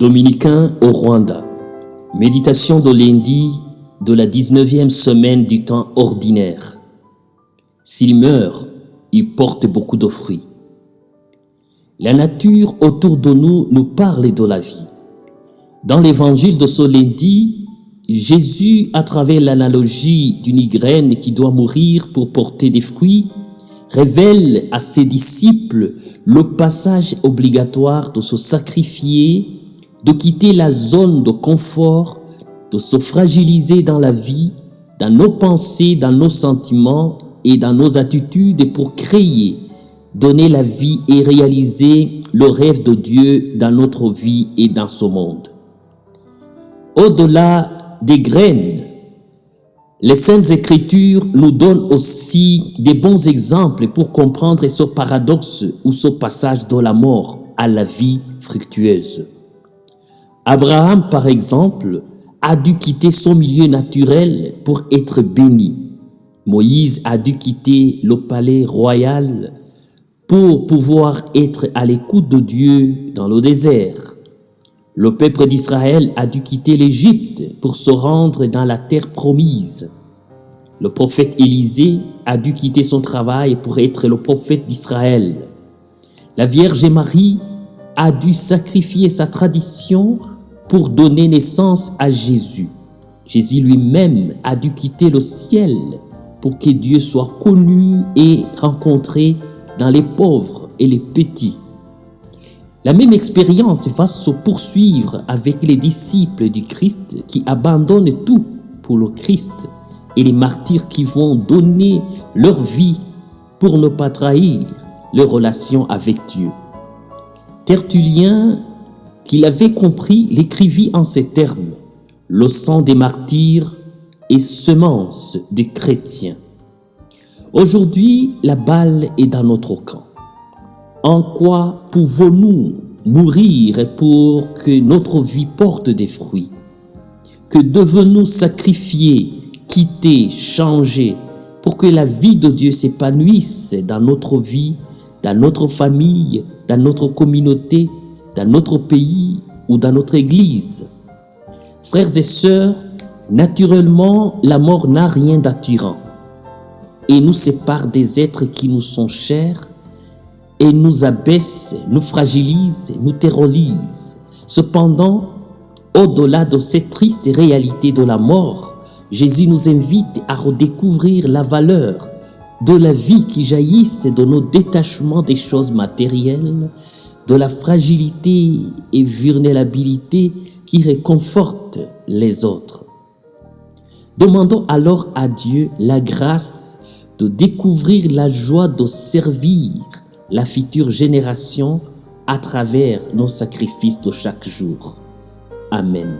Dominicains au Rwanda. Méditation de lundi de la 19e semaine du temps ordinaire. S'il meurt, il porte beaucoup de fruits. La nature autour de nous parle de la vie. Dans l'évangile de ce lundi, Jésus, à travers l'analogie d'une graine qui doit mourir pour porter des fruits, révèle à ses disciples le passage obligatoire de se sacrifier, de quitter la zone de confort, de se fragiliser dans la vie, dans nos pensées, dans nos sentiments et dans nos attitudes pour créer, donner la vie et réaliser le rêve de Dieu dans notre vie et dans ce monde. Au-delà des graines, les Saintes Écritures nous donnent aussi des bons exemples pour comprendre ce paradoxe ou ce passage de la mort à la vie fructueuse. Abraham, par exemple, a dû quitter son milieu naturel pour être béni. Moïse a dû quitter le palais royal pour pouvoir être à l'écoute de Dieu dans le désert. Le peuple d'Israël a dû quitter l'Égypte pour se rendre dans la terre promise. Le prophète Élisée a dû quitter son travail pour être le prophète d'Israël. La Vierge Marie a dû sacrifier sa tradition pour donner naissance à Jésus. Jésus lui-même a dû quitter le ciel pour que Dieu soit connu et rencontré dans les pauvres et les petits. La même expérience va se poursuivre avec les disciples du Christ qui abandonnent tout pour le Christ et les martyrs qui vont donner leur vie pour ne pas trahir leur relation avec Dieu. Tertullien, qui l'avait compris, l'écrivit en ces termes: « Le sang des martyrs est semence des chrétiens. » Aujourd'hui, la balle est dans notre camp. En quoi pouvons-nous mourir pour que notre vie porte des fruits? Que devons-nous sacrifier, quitter, changer pour que la vie de Dieu s'épanouisse dans notre vie, dans notre famille, dans notre communauté, dans notre pays ou dans notre église? Frères et sœurs, naturellement, la mort n'a rien d'attirant et nous sépare des êtres qui nous sont chers et nous abaisse, nous fragilise, nous terrorise. Cependant, au-delà de cette triste réalité de la mort, Jésus nous invite à redécouvrir la valeur de la vie qui jaillisse de nos détachements des choses matérielles, de la fragilité et vulnérabilité qui réconfortent les autres. Demandons alors à Dieu la grâce de découvrir la joie de servir la future génération à travers nos sacrifices de chaque jour. Amen.